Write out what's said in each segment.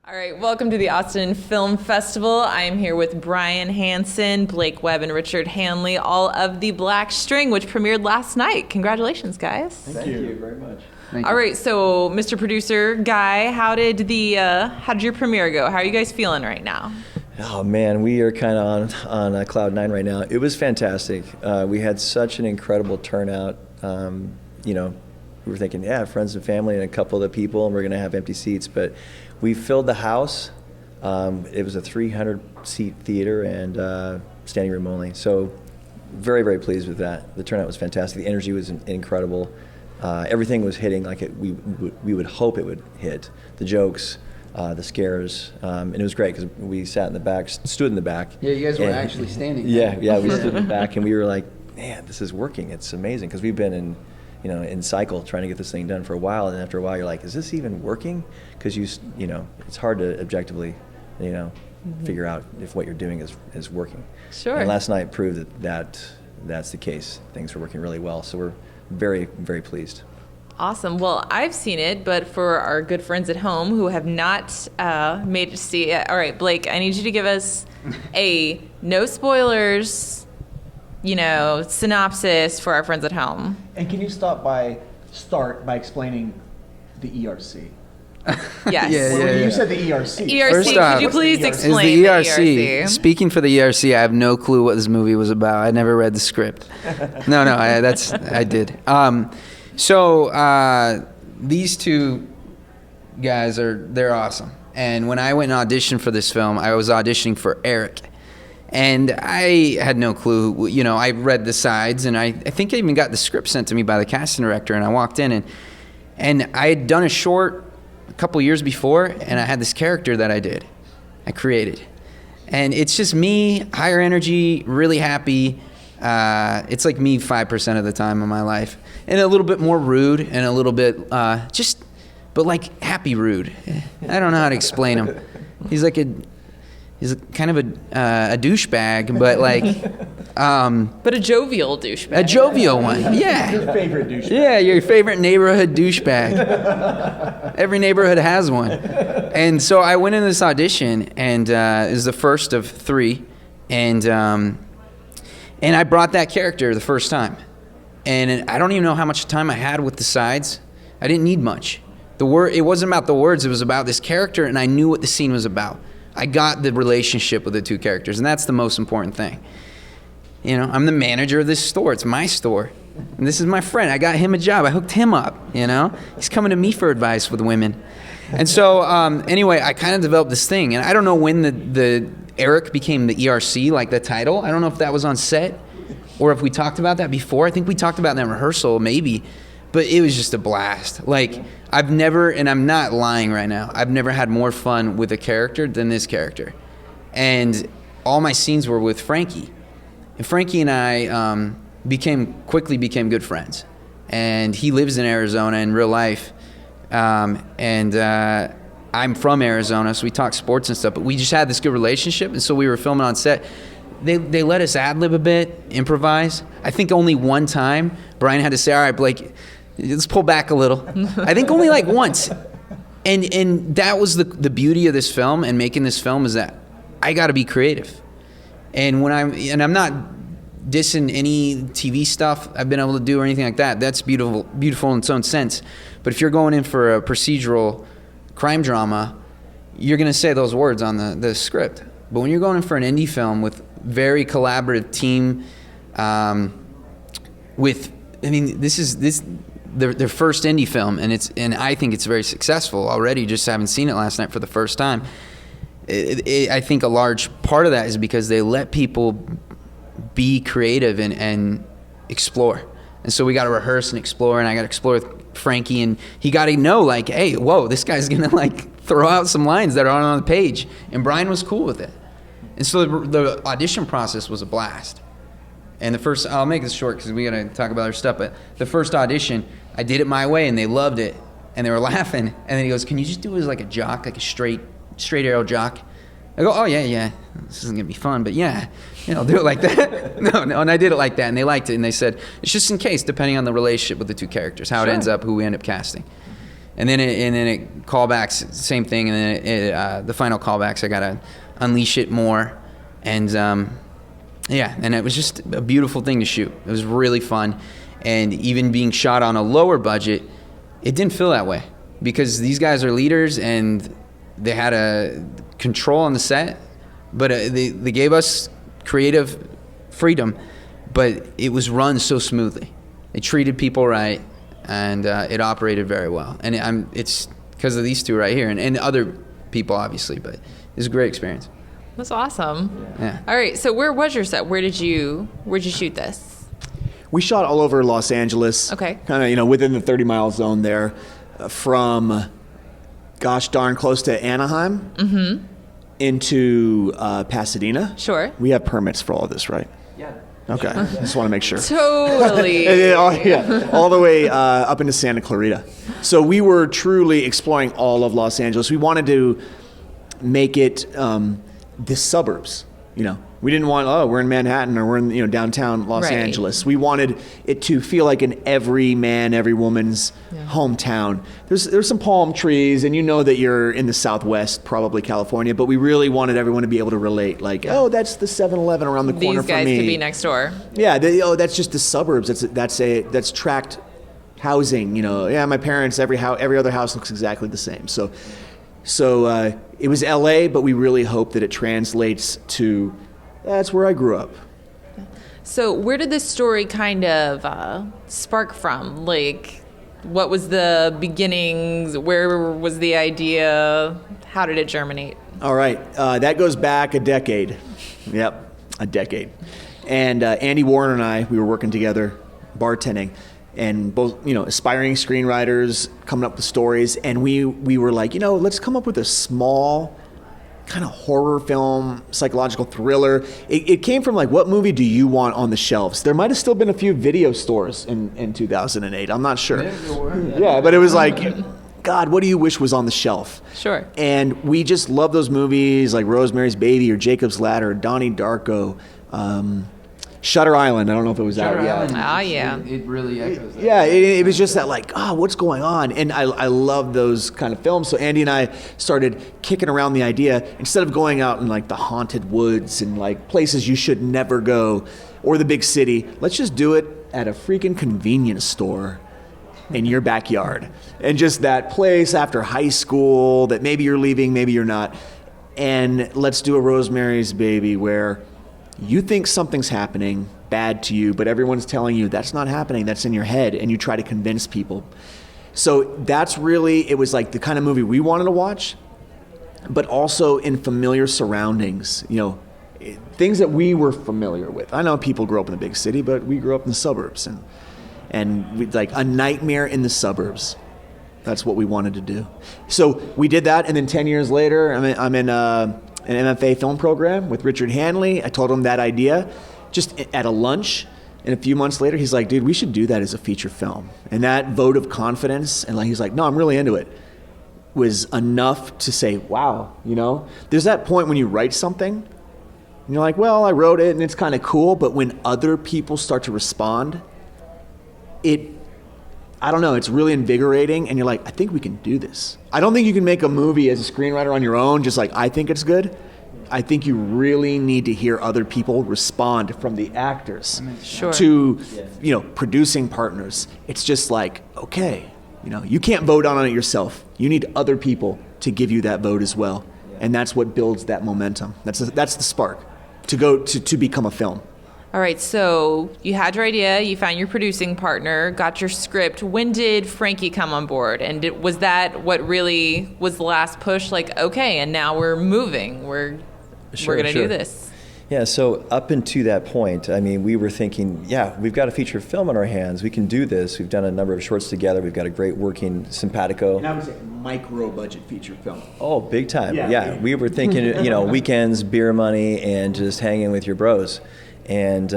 All right, welcome to the Austin Film Festival. I am here with Brian Hansen, Blake Webb, and Richard Hanley, all of The Black String, which premiered last night. Congratulations, guys. Thank you very much. All right, so Mr. Producer Guy, how did your premiere go? How are you guys feeling right now? Oh man, we are kind of on cloud nine right now. It was fantastic. We had such an incredible turnout. We were thinking, friends and family and a couple of the people, and we're going to have empty seats. But we filled the house. It was a 300-seat theater and standing room only. So very, very pleased with that. The turnout was fantastic. The energy was incredible. Everything was hitting like we would hope it would hit. The jokes, the scares, and it was great because we stood in the back. Yeah, you guys were actually standing. Yeah, we stood in the back, and we were like, man, this is working. It's amazing because we've been in cycle trying to get this thing done for a while, and after a while you're like, is this even working? Because it's hard to objectively figure out if what you're doing is working. Sure. And last night proved that's the case. Things were working really well, so we're very, very pleased. Awesome. Well, I've seen it, but for our good friends at home who have not made it to see it, all right, Blake, I need you to give us a no spoilers synopsis for our friends at home. And can you start by explaining the ERC? Yes. You said the ERC. ERC, First off, could you please is explain the ERC. Speaking for the ERC, I have no clue what this movie was about. I never read the script. I did. These two guys they're awesome. And when I went and auditioned for this film, I was auditioning for Eric. And I had no clue. I read the sides, and I think I even got the script sent to me by the casting director, and I walked in, and I had done a short a couple years before, and I had this character that I created. And it's just me, higher energy, really happy. It's like me 5% of the time of my life. And a little bit more rude, and a little bit but like happy rude. I don't know how to explain him. He's kind of a douchebag, but but a jovial douchebag. A jovial one, yeah. Your favorite douchebag. Yeah, your favorite neighborhood douchebag. Every neighborhood has one. And so I went in this audition, and it was the first of 3, and I brought that character the first time. And I don't even know how much time I had with the sides. I didn't need much. It wasn't about the words, it was about this character, and I knew what the scene was about. I got the relationship with the two characters, and that's the most important thing. I'm the manager of this store. It's my store. And this is my friend. I got him a job. I hooked him up, He's coming to me for advice with women. And so, anyway, I kind of developed this thing. And I don't know when the Eric became the ERC, like the title. I don't know if that was on set or if we talked about that before. I think we talked about that in rehearsal, maybe. But it was just a blast. I've never, and I'm not lying right now, I've never had more fun with a character than this character. And all my scenes were with Frankie. And Frankie and I quickly became good friends. And he lives in Arizona in real life. And I'm from Arizona, so we talk sports and stuff. But we just had this good relationship, and so we were filming on set. They let us ad-lib a bit, improvise. I think only one time Brian had to say, all right, Blake, let's pull back a little. I think only once. And that was the beauty of this film and making this film, is that I got to be creative. And I'm not dissing any TV stuff I've been able to do or anything like that. That's beautiful in its own sense. But if you're going in for a procedural crime drama, you're going to say those words on the script. But when you're going in for an indie film with very collaborative team, this is their first indie film, and I think it's very successful already. Just having seen it last night for the first time, I think a large part of that is because they let people be creative and explore. And so we got to rehearse and explore, and I got to explore with Frankie, and he got to know, hey, whoa, this guy's gonna throw out some lines that aren't on the page, and Brian was cool with it. And so the audition process was a blast. And I'll make this short because we got to talk about our stuff, but the first audition, I did it my way, and they loved it, and they were laughing. And then he goes, can you just do it as a jock, a straight arrow jock? I go, oh, yeah, this isn't going to be fun, but yeah, I'll do it like that. No, and I did it like that, and they liked it, and they said, it's just in case, depending on the relationship with the two characters, how it ends up, who we end up casting. And then it callbacks, same thing. And then the final callbacks, I got to unleash it more. And and it was just a beautiful thing to shoot. It was really fun. And even being shot on a lower budget, it didn't feel that way because these guys are leaders and they had a control on the set, but they gave us creative freedom, but it was run so smoothly. They treated people right, and it operated very well. And it's because of these two right here and other people, obviously, but it was a great experience. That's awesome. Yeah. All right, so where was your set? Where'd you shoot this? We shot all over Los Angeles. Okay. Kind of, within the 30-mile zone there, from, gosh darn close to Anaheim into Pasadena. Sure. We have permits for all of this, right? Yeah. Okay. I just want to make sure. Totally. Yeah, all the way up into Santa Clarita. So we were truly exploring all of Los Angeles. We wanted to make it the suburbs, We didn't want, we're in Manhattan or we're in, downtown Los Right. Angeles. We wanted it to feel like an every man, every woman's hometown. There's some palm trees, and that you're in the Southwest, probably California, but we really wanted everyone to be able to relate. Like, that's the 7-Eleven around the corner These from guys me. could be next door. Yeah, that's just the suburbs. That's tract housing. My parents, every other house looks exactly the same. So it was LA, but we really hope that it translates to that's where I grew up. So where did this story kind of spark from? Like, what was the beginnings? Where was the idea? How did it germinate? All right, that goes back a decade. Yep, a decade. And Andy Warren and I, we were working together, bartending, and both, aspiring screenwriters coming up with stories. And we were like, let's come up with a small kind of horror film, psychological thriller. It came from like, what movie do you want on the shelves? There might have still been a few video stores in 2008. I'm not sure. Yeah, but it was like, God, what do you wish was on the shelf? Sure. And we just love those movies like Rosemary's Baby or Jacob's Ladder, Donnie Darko, Shutter Island. I don't know if it was out yet. Yeah. It really echoes that. Yeah, it was just that like, what's going on? And I love those kind of films. So Andy and I started kicking around the idea, instead of going out in like the haunted woods and like places you should never go or the big city, let's just do it at a freaking convenience store in your backyard. And just that place after high school that maybe you're leaving, maybe you're not. And let's do a Rosemary's Baby where you think something's happening bad to you, but everyone's telling you that's not happening, that's in your head, and you try to convince people. So that's really, it was like the kind of movie we wanted to watch, but also in familiar surroundings, things that we were familiar with. I know people grew up in the big city, but we grew up in the suburbs, and we, like a nightmare in the suburbs. That's what we wanted to do. So we did that, and then 10 years later, I'm in an MFA film program with Richard Hanley. I told him that idea just at a lunch, and a few months later, he's like, dude, we should do that as a feature film. And that vote of confidence, and like he's like, no, I'm really into it, was enough to say, wow, There's that point when you write something, and you're like, well, I wrote it, and it's kind of cool, but when other people start to respond, I don't know, it's really invigorating, and you're like, I think we can do this. I don't think you can make a movie as a screenwriter on your own, just like, I think it's good. I think you really need to hear other people respond, from the actors Sure. to, producing partners. It's just like, okay, you can't vote on it yourself. You need other people to give you that vote as well. And that's what builds that momentum. That's the spark to go to become a film. All right, so you had your idea, you found your producing partner, got your script. When did Frankie come on board? And was that what really was the last push? Like, okay, and now we're moving. We're going to do this. Yeah, so up until that point, we were thinking, we've got a feature film in our hands. We can do this. We've done a number of shorts together. We've got a great working simpatico. And I would say micro-budget feature film. Oh, big time. Yeah. We were thinking, weekends, beer money, and just hanging with your bros. And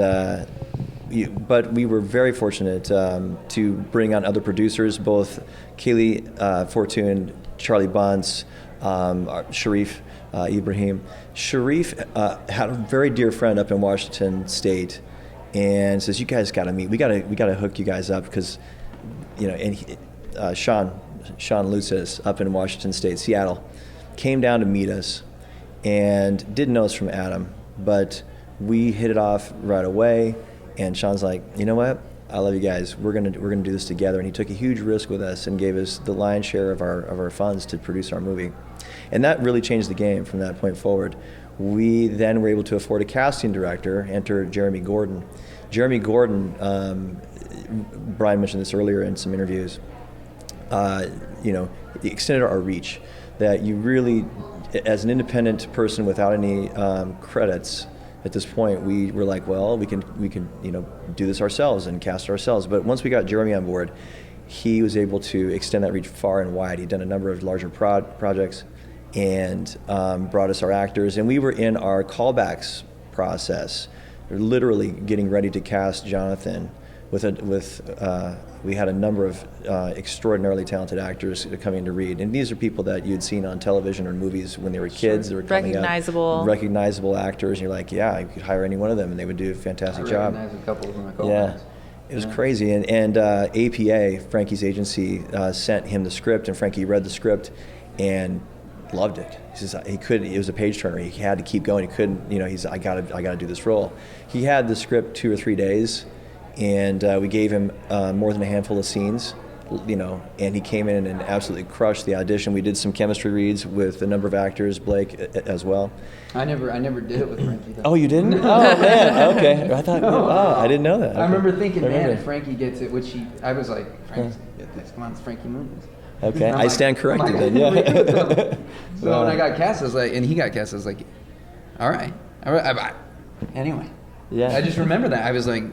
but we were very fortunate to bring on other producers, both Kaylee Fortune, Charlie Bunce, Sharif Ibrahim. Sharif had a very dear friend up in Washington State, and says, "You guys got to meet. We got to hook you guys up because, and Sean Sean Lutzis up in Washington State, Seattle, came down to meet us and didn't know us from Adam, but we hit it off right away. And Sean's like, you know what? I love you guys. We're gonna do this together. And he took a huge risk with us and gave us the lion's share of our funds to produce our movie. And that really changed the game from that point forward. We then were able to afford a casting director, enter Jeremy Gordon. Jeremy Gordon, Brian mentioned this earlier in some interviews, he extended our reach. That you really, as an independent person without any credits, at this point, we were like, well, we can do this ourselves and cast ourselves. But once we got Jeremy on board, he was able to extend that reach far and wide. He'd done a number of larger projects and brought us our actors. And we were in our callbacks process, literally getting ready to cast Jonathan. We had a number of extraordinarily talented actors coming to read, and these are people that you'd seen on television or movies when they were kids. They were coming up, recognizable actors, and you're like, yeah, you could hire any one of them, and they would do a fantastic job. I recognize a couple of them. Yeah, it was crazy. And APA, Frankie's agency, sent him the script, and Frankie read the script and loved it. He says it was a page turner. He had to keep going. He couldn't, he's I gotta do this role. He had the script 2 or 3 days. And we gave him more than a handful of scenes, and he came in and absolutely crushed the audition. We did some chemistry reads with a number of actors, Blake as well. I never did it with Frankie, though. Oh, you didn't? Oh, man, okay. I thought, I didn't know that. Okay. I remember thinking, man, if Frankie gets it, I was like, Frankie's gonna get this. Come on, it's Frankie Muniz. Okay, I stand corrected then, yeah. So when I got cast, I was like, and he got cast, I was like, all right. Anyway. Yeah. I just remember that. I was like,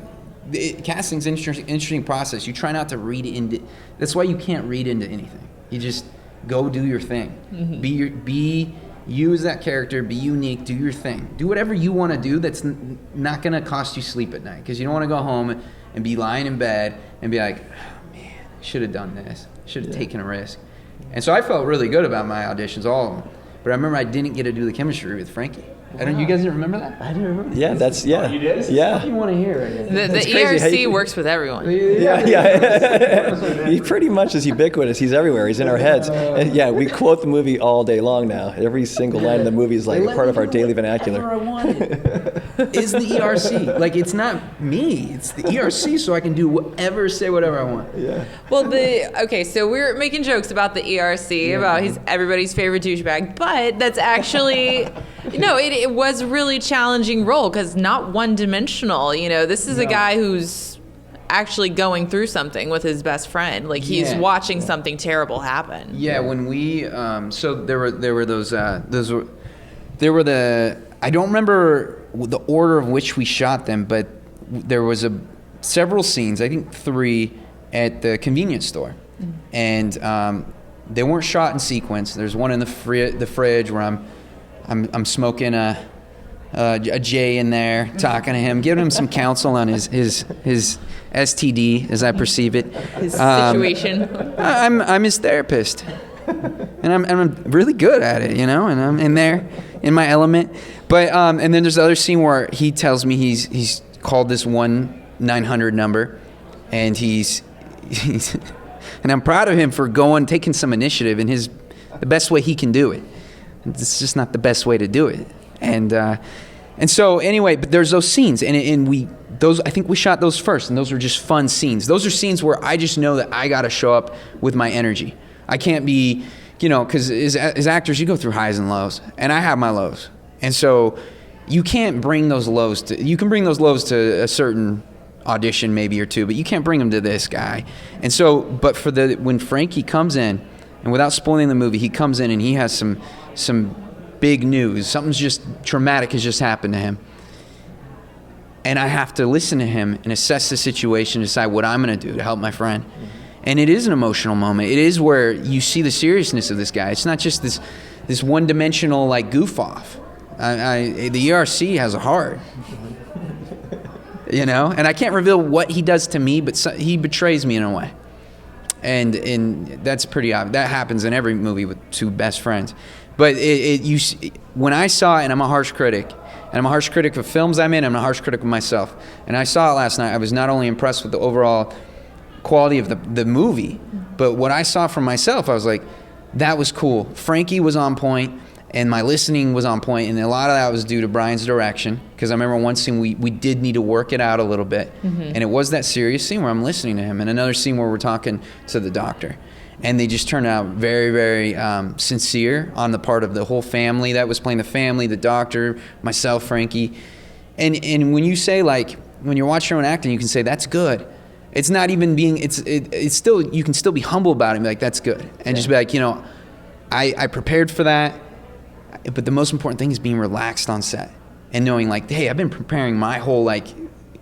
casting's an interesting process. You try not to read into. That's why you can't read into anything. You just go do your thing. Mm-hmm. Be you as that character. Be unique. Do your thing. Do whatever you want to do. That's not going to cost you sleep at night, because you don't want to go home and be lying in bed and be like, oh, man, should have done this. Should have taken a risk. And so I felt really good about my auditions, all of them. But I remember I didn't get to do the chemistry with Frankie. Wow. You guys didn't remember that? I do remember. Yeah, that's yeah. Oh, you did? Yeah. What do you want to hear? The ERC works with everyone. Yeah. He pretty much is ubiquitous. He's everywhere. He's in our heads. And yeah, we quote the movie all day long now. Every single line in the movie is like a part of our daily vernacular. I wanted is the ERC. Like, it's not me. It's the ERC, so I can do whatever, say whatever I want. Yeah. Well, so we're making jokes about the ERC, about he's everybody's favorite douchebag, but that's actually it was a really challenging role, because not one-dimensional. This is a guy who's actually going through something with his best friend. Like, he's watching something terrible happen. Yeah, when we so there were those I don't remember the order of which we shot them, but there was several scenes, I think 3, at the convenience store, and they weren't shot in sequence. There's one in the fridge where I'm smoking a J in there, talking to him, giving him some counsel on his STD, as I perceive it. His situation. I'm his therapist, and I'm really good at it, and I'm in there, in my element. But and then there's the other scene where he tells me he's called this 1-900 number, and he's and I'm proud of him for taking some initiative in the best way he can do it. It's just not the best way to do it. And so anyway, but there's those scenes, and I think we shot those first, and those were just fun scenes. Those are scenes where I just know that I got to show up with my energy. I can't be, because as actors, you go through highs and lows, and I have my lows. And so you can't bring those lows you can bring those lows to a certain audition maybe or two, but you can't bring them to this guy. And so, but when Frankie comes in, and without spoiling the movie, he comes in and he has some big news. Something's just traumatic has just happened to him. And I have to listen to him and assess the situation, decide what I'm going to do to help my friend. And it is an emotional moment. It is where you see the seriousness of this guy. It's not just this one-dimensional like goof off. The ERC has a heart. And I can't reveal what he does to me, but he betrays me in a way. And that's pretty obvious. That happens in every movie with two best friends. But when I saw it, and I'm a harsh critic, and I'm a harsh critic of films I'm in, I'm a harsh critic of myself. And I saw it last night. I was not only impressed with the overall quality of the movie, But what I saw from myself, I was like, that was cool. Frankie was on point, and my listening was on point, and a lot of that was due to Brian's direction, because I remember one scene we did need to work it out a little bit, and it was that serious scene where I'm listening to him, and another scene where we're talking to the doctor. And they just turned out very, very sincere on the part of the whole family that was playing the family, the doctor, myself, Frankie. And when you say, like, when you're watching your own acting, you can say, that's good. It's not even being, it's still, you can still be humble about it and be like, that's good. And just be like, you know, I prepared for that. But the most important thing is being relaxed on set and knowing, like, hey, I've been preparing my whole, like,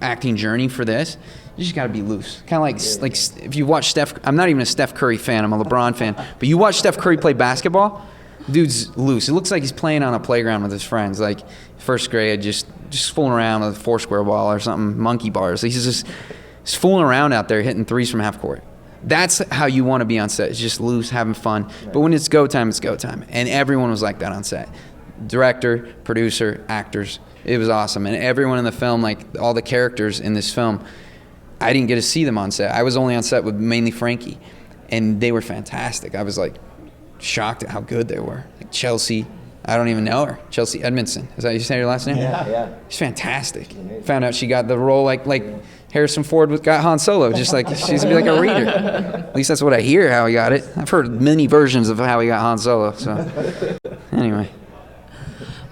acting journey for this. You just got to be loose. Kind of like if you watch Steph, I'm not even a Steph Curry fan, I'm a LeBron fan, but you watch Steph Curry play basketball, dude's loose. It looks like he's playing on a playground with his friends, like first grade, just fooling around with a four-square ball or something, monkey bars. He's just fooling around out there hitting threes from half court. That's how you want to be on set. It's just loose, having fun. Right. But when it's go time, it's go time. And everyone was like that on set. Director, producer, actors. It was awesome. And everyone in the film, like all the characters in this film, I didn't get to see them on set. I was only on set with mainly Frankie. And they were fantastic. I was like shocked at how good they were. Like Chelsea, I don't even know her. Chelsea Edmondson. Is that how you say her last name? Yeah. She's fantastic. Found out she got the role like Harrison Ford got Han Solo, just like she's gonna be like a reader. At least that's what I hear how he got it. I've heard many versions of how he got Han Solo. So anyway.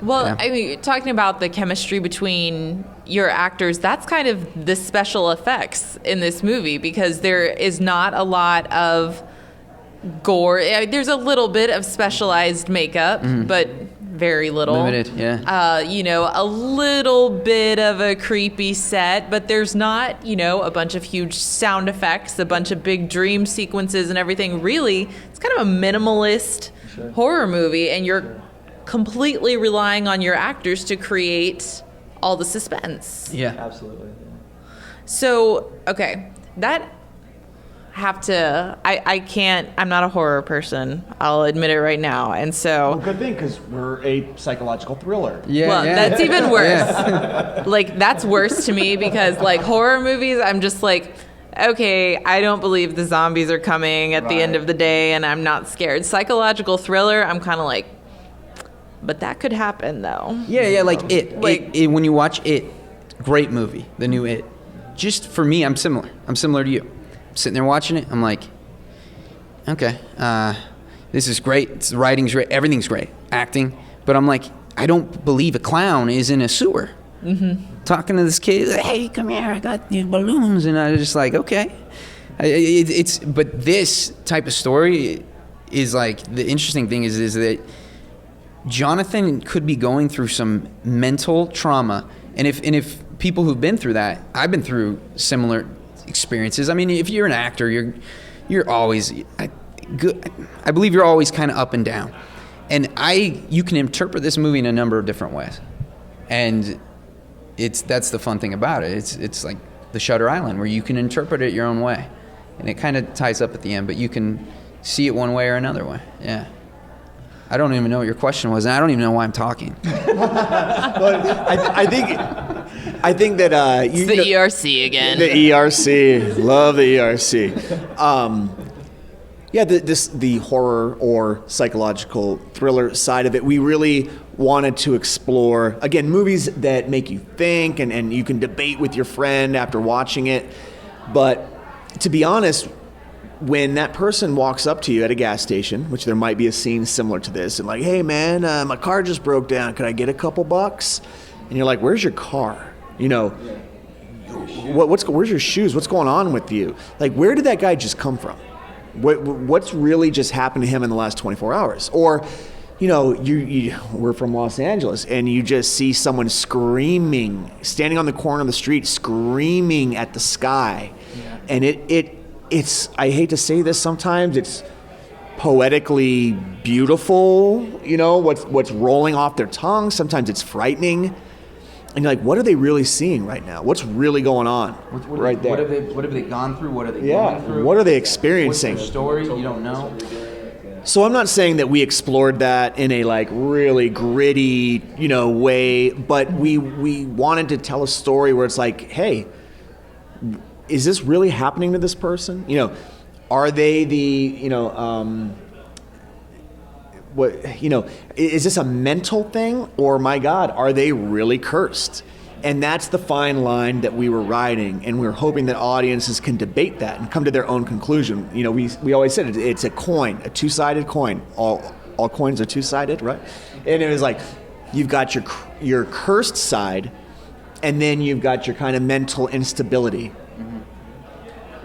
Well, Yeah. I mean, talking about the chemistry between your actors, that's kind of the special effects in this movie, because there is not a lot of gore. There's a little bit of specialized makeup, but very little. Limited, yeah. You know, a little bit of a creepy set, but there's not, you know, a bunch of huge sound effects, a bunch of big dream sequences and everything. Really, it's kind of a minimalist horror movie, and you're completely relying on your actors to create all the suspense. Yeah. Absolutely. So, okay, that have to, I can't, I'm not a horror person. I'll admit it right now. And so, Well, good thing, because we're a psychological thriller. Yeah. well, yeah. that's even worse. Like, that's worse to me, because like horror movies, I'm just like, okay, I don't believe the zombies are coming at the end of the day, and I'm not scared. Psychological thriller, I'm kind of like, but that could happen though. Yeah, like it. Like- It. When you watch It, great movie, the new It. Just for me, I'm similar. I'm similar to you. I'm sitting there watching it, I'm like, okay, this is great. The writing's great. Everything's great. Acting. But I'm like, I don't believe a clown is in a sewer. Talking to this kid, like, hey, come here, I got these balloons. And I was just like, okay. But this type of story is like, the interesting thing is that Jonathan could be going through some mental trauma, and if people who've been through that, I've been through similar experiences. I mean, if you're an actor, you're always, I believe you're always kind of up and down, and you can interpret this movie in a number of different ways, and that's the fun thing about it. It's like the Shutter Island, where you can interpret it your own way, and it kind of ties up at the end, but you can see it one way or another way. Yeah. I don't even know what your question was, and I don't even know why I'm talking. But I think that It's the ERC again. The ERC, love the ERC. Yeah, the horror or psychological thriller side of it, we really wanted to explore, again, movies that make you think and you can debate with your friend after watching it. But to be honest, when that person walks up to you at a gas station, which there might be a scene similar to this, and like, hey man, my car just broke down, could I get a couple bucks? And you're like, where's your car? You know, where's your shoes? What's going on with you? Like, where did that guy just come from? What's really just happened to him in the last 24 hours? Or, you know, we're from Los Angeles, and you just see someone screaming, standing on the corner of the street, screaming at the sky. Yeah. And it's, I hate to say this sometimes, it's poetically beautiful, you know, what's rolling off their tongue. Sometimes it's frightening. And you're like, what are they really seeing right now? What's really going on right there? What have they gone through? What are they going through? What are they experiencing? What's their story? You don't know. So I'm not saying that we explored that in a like really gritty, you know, way, but we wanted to tell a story where it's like, hey, is this really happening to this person? You know, Are they is this a mental thing, or my God, are they really cursed? And that's the fine line that we were riding, and we were hoping that audiences can debate that and come to their own conclusion. We always said it's a coin, a two-sided coin. All coins are two-sided, right? And it was like, you've got your cursed side, and then you've got your kind of mental instability.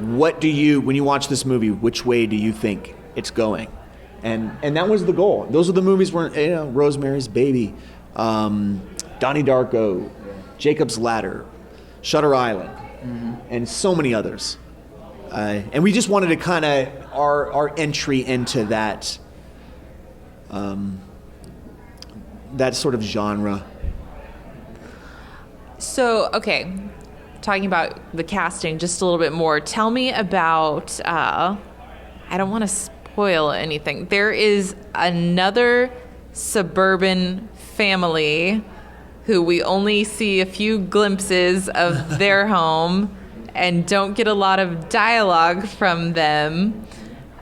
Mm-hmm. When you watch this movie, which way do you think it's going? And that was the goal. Those are the movies where, Rosemary's Baby, Donnie Darko, Jacob's Ladder, Shutter Island, and so many others. And we just wanted to kind of our entry into that that sort of genre. So, okay, talking about the casting just a little bit more. Tell me about, I don't want to spoil anything. There is another suburban family who we only see a few glimpses of their home and don't get a lot of dialogue from them.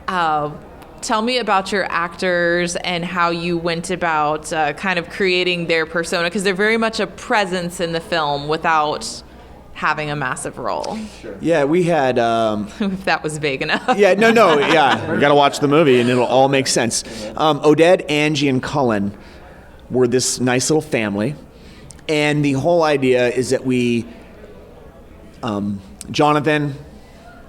Tell me about your actors and how you went about kind of creating their persona, because they're very much a presence in the film without having a massive role. Sure. Yeah, we had... if that was vague enough. Yeah, no, yeah. You got to watch the movie and it'll all make sense. Oded, Angie, and Cullen were this nice little family. And the whole idea is that Jonathan,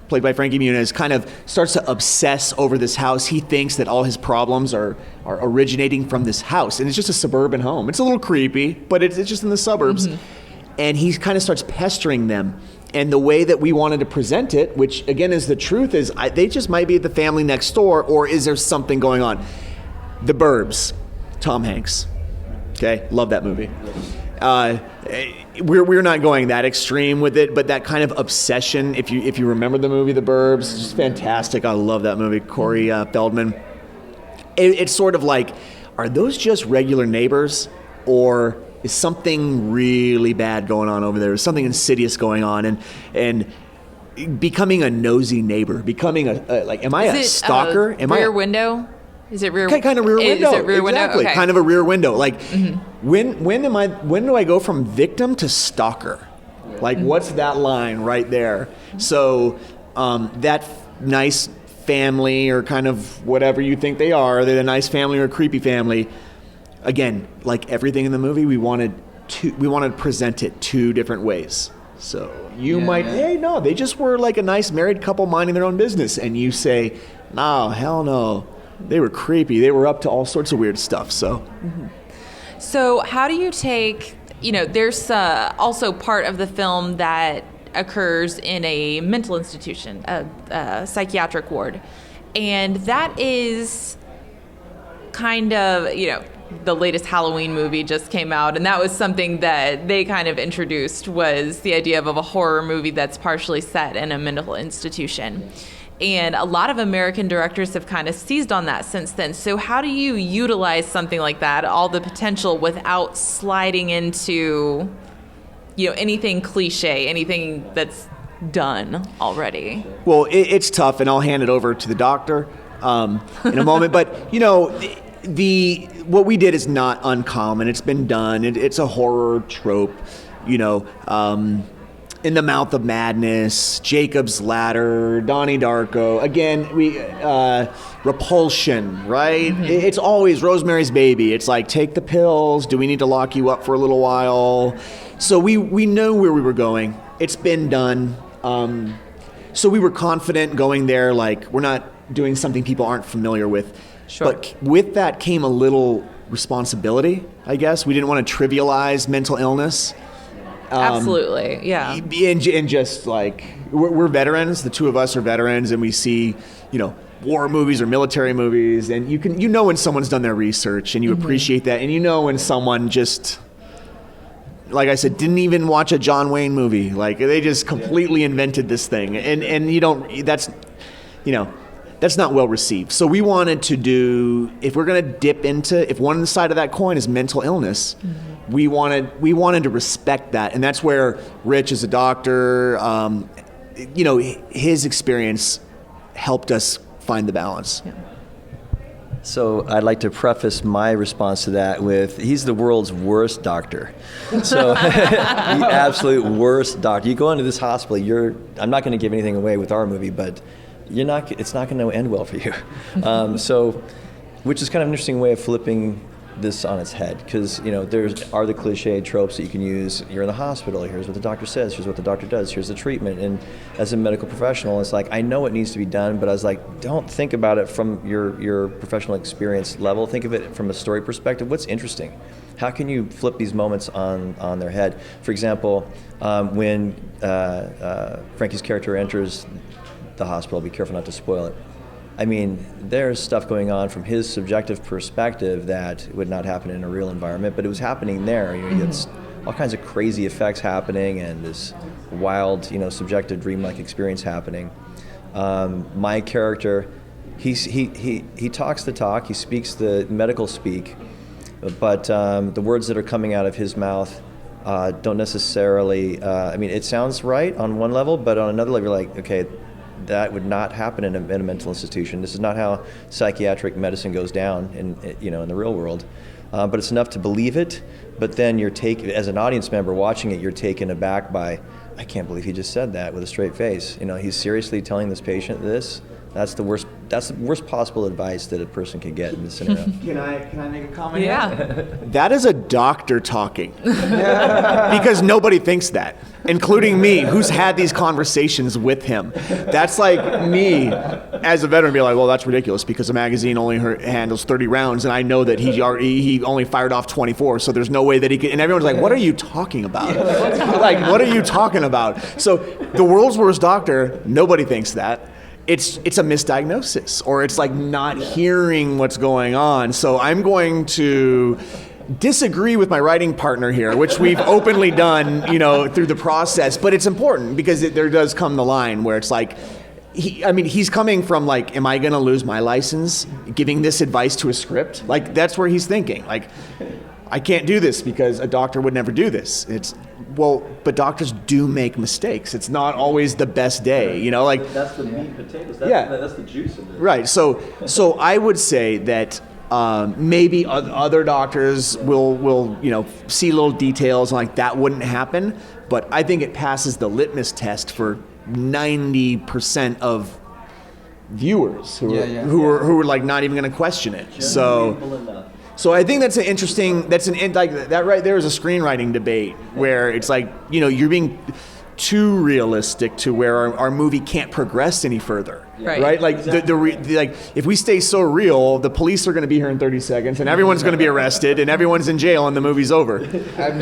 played by Frankie Muniz, kind of starts to obsess over this house. He thinks that all his problems are originating from this house. And it's just a suburban home. It's a little creepy, but it's just in the suburbs. Mm-hmm. And he kind of starts pestering them. And the way that we wanted to present it, which again is the truth, is they just might be the family next door, or is there something going on? The Burbs, Tom Hanks. Okay, love that movie. We're not going that extreme with it, but that kind of obsession. If you remember the movie The Burbs, it's just fantastic. I love that movie. Corey Feldman. It's sort of like, are those just regular neighbors, or is something really bad going on over there? Is something insidious going on? And becoming a nosy neighbor, becoming am I a stalker? Am Rear Window? Is it rear? Kind of Rear Window. Is it Rear Window? Exactly, okay. Kind of a Rear Window. Like, when do I go from victim to stalker? Like, what's that line right there? So, that nice family, or kind of whatever you think they are, they're a nice family or a creepy family. Again, like everything in the movie, we wanted to present it two different ways. So hey, no, they just were like a nice married couple minding their own business, and you say, no, hell no. They were creepy. They were up to all sorts of weird stuff. So, So how do you take? There's also part of the film that occurs in a mental institution, a psychiatric ward, and that is kind of the latest Halloween movie just came out, and that was something that they kind of introduced, was the idea of a horror movie that's partially set in a mental institution. And a lot of American directors have kind of seized on that since then. So how do you utilize something like that, all the potential, without sliding into, anything cliche, anything that's done already? Well, it's tough, and I'll hand it over to the doctor in a moment. But, what we did is not uncommon. It's been done. It's a horror trope, In the Mouth of Madness, Jacob's Ladder, Donnie Darko. Again, Repulsion, right? Mm-hmm. It's always Rosemary's Baby. It's like, take the pills. Do we need to lock you up for a little while? So we know where we were going. It's been done. So we were confident going there, like, we're not doing something people aren't familiar with. Sure. But with that came a little responsibility, I guess. We didn't want to trivialize mental illness. Absolutely, yeah. And just like, we're veterans. The two of us are veterans, and we see, war movies or military movies, and you know when someone's done their research, and you appreciate that, and when someone just, like I said, didn't even watch a John Wayne movie. Like, they just completely invented this thing, and you don't. That's not well received. So we wanted to do, if we're going to dip into, if one side of that coin is mental illness, we wanted to respect that. And that's where Rich, as a doctor, his experience helped us find the balance? Yeah. So I'd like to preface my response to that with, he's the world's worst doctor. So the absolute worst doctor. You go into this hospital, I'm not going to give anything away with our movie, but it's not going to end well for you. Which is kind of an interesting way of flipping this on its head, because there are the cliche tropes that you can use. You're in the hospital, here's what the doctor says, here's what the doctor does, here's the treatment. And as a medical professional, it's like, I know what needs to be done, but I was like, don't think about it from your professional experience level. Think of it from a story perspective. What's interesting? How can you flip these moments on their head? For example, when Frankie's character enters the hospital, be careful not to spoil it. I mean, there's stuff going on from his subjective perspective that would not happen in a real environment, but it was happening there. It's all kinds of crazy effects happening and this wild, subjective dreamlike experience happening. My character, he talks the talk, he speaks the medical speak, but the words that are coming out of his mouth don't necessarily, it sounds right on one level, but on another level, you're like, okay, that would not happen in a mental institution. This is not how psychiatric medicine goes down in the real world. But it's enough to believe it. But then as an audience member watching it, you're taken aback by, I can't believe he just said that with a straight face. He's seriously telling this patient this. That's the worst possible advice that a person can get in this scenario. Can I make a comment? Yeah. That is a doctor talking. Because nobody thinks that, including me, who's had these conversations with him. That's like me as a veteran being like, well, that's ridiculous because a magazine only handles 30 rounds, and I know that he only fired off 24, so there's no way that he could. And everyone's like, what are you talking about? What are you talking about? So the world's worst doctor, nobody thinks that. It's a misdiagnosis, or it's like not hearing what's going on. So I'm going to disagree with my writing partner here, which we've openly done, through the process. But it's important because there does come the line where it's like, he's coming from like, am I going to lose my license giving this advice to a script? Like, that's where he's thinking. Like, I can't do this because a doctor would never do this. But doctors do make mistakes. It's not always the best day, That's the meat and potatoes. That's the juice of it. Right. So I would say that maybe other doctors will see little details and like that wouldn't happen. But I think it passes the litmus test for 90% of viewers who are like not even going to question it. So I think that's an interesting. That right there is a screenwriting debate where it's like you're being too realistic to where our movie can't progress any further. Right? Like if we stay so real, the police are going to be here in 30 seconds, and everyone's going to be arrested, and everyone's in jail, and the movie's over. I've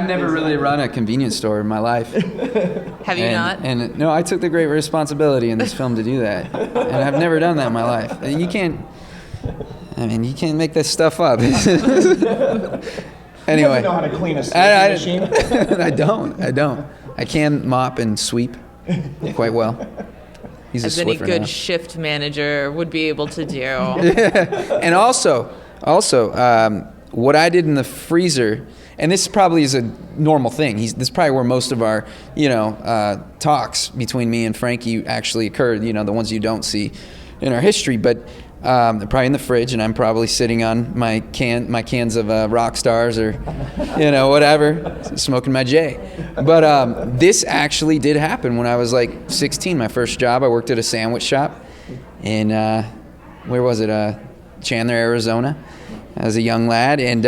never really run a convenience store in my life. Have you not? And no, I took the great responsibility in this film to do that, and I've never done that in my life. And you can't make this stuff up. Anyway, you know how to clean a machine. I don't. I can mop and sweep quite well. He's As a any Swiffer good now. shift manager would be able to do. And also, what I did in the freezer, and this probably is a normal thing. This is probably where most of our, talks between me and Frankie actually occurred. The ones you don't see in our history, but. They're probably in the fridge, and I'm probably sitting on my cans of rock stars or, whatever, smoking my J. But this actually did happen when I was like 16. My first job, I worked at a sandwich shop in where was it? Chandler, Arizona. I was a young lad, and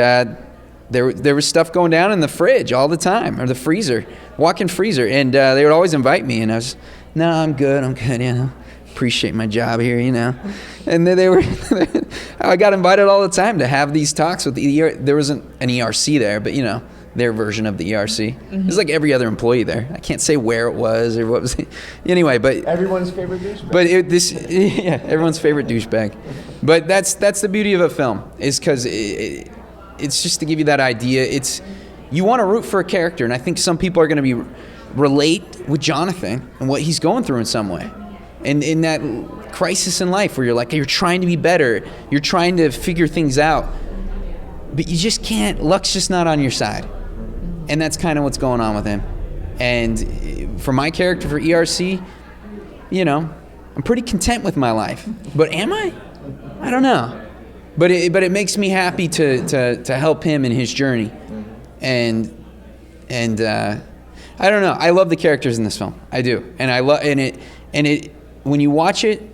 there was stuff going down in the fridge all the time, or the freezer, walk-in freezer, and they would always invite me, and I was, no, I'm good, appreciate my job here, And then I got invited all the time to have these talks with the there wasn't an ERC there, but their version of the ERC. Mm-hmm. It was like every other employee there. I can't say where it was or what was it. Anyway, but everyone's favorite douchebag. But everyone's favorite douchebag. But that's the beauty of a film, is because it's just to give you that idea. You want to root for a character, and I think some people are going to relate with Jonathan and what he's going through in some way. And in that crisis in life where you're trying to be better, you're trying to figure things out, but you just can't, luck's just not on your side. And that's kind of what's going on with him. And for my character, for ERC, I'm pretty content with my life. But am I? I don't know. But it makes me happy to help him in his journey. And I don't know. I love the characters in this film. I do. And I love it when you watch it,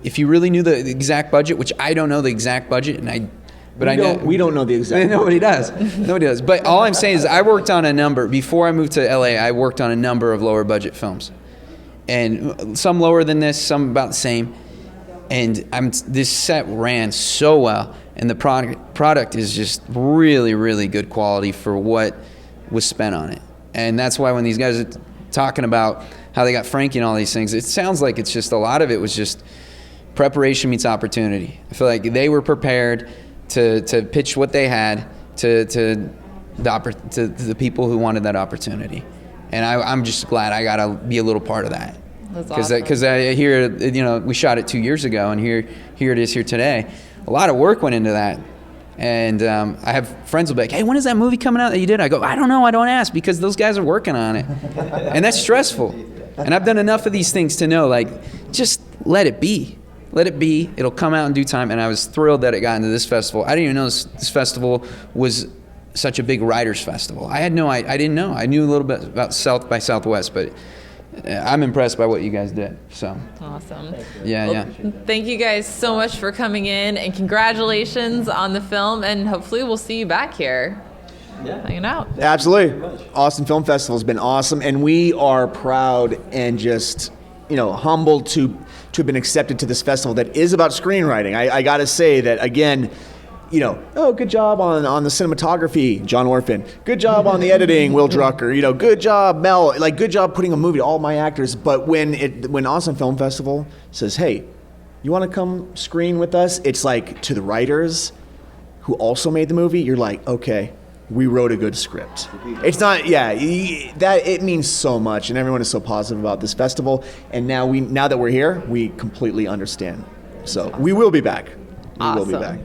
if you really knew the exact budget, which I don't know the exact budget, we don't know the exact. Nobody does. Nobody does. But all I'm saying is, I worked on a number before I moved to LA. I worked on a number of lower budget films, and some lower than this, some about the same. And this set ran so well, and the product is just really, really good quality for what was spent on it. And that's why when these guys are talking about how they got Frankie and all these things, it sounds like it's just a lot of it was just preparation meets opportunity. I feel like they were prepared to pitch what they had to the people who wanted that opportunity, and I'm just glad I got to be a little part of that. That's awesome. Because I hear, we shot it 2 years ago, and here it is here today. A lot of work went into that, and I have friends who'll be like, "Hey, when is that movie coming out that you did?" I go, "I don't know. I don't ask, because those guys are working on it," and that's stressful. And I've done enough of these things to know, like, just let it be. Let it be. It'll come out in due time. And I was thrilled that it got into this festival. I didn't even know this festival was such a big writers' festival. I didn't know. I knew a little bit about South by Southwest, but I'm impressed by what you guys did. So awesome. Yeah. Thank you guys so much for coming in, and congratulations on the film. And hopefully we'll see you back here. Yeah. Hanging out. Absolutely. Austin Film Festival has been awesome, and we are proud and just, humbled to have been accepted to this festival that is about screenwriting. I got to say that, again, good job on the cinematography, John Orphan. Good job on the editing, Will Drucker. Good job, Mel. Like, good job putting a movie to all my actors. But when Austin Film Festival says, "Hey, you want to come screen with us?" It's like, to the writers who also made the movie, you're like, okay, we wrote a good script. It's not, that it means so much, and everyone is so positive about this festival. And now that we're here, we completely understand. So we will be back. We will be back.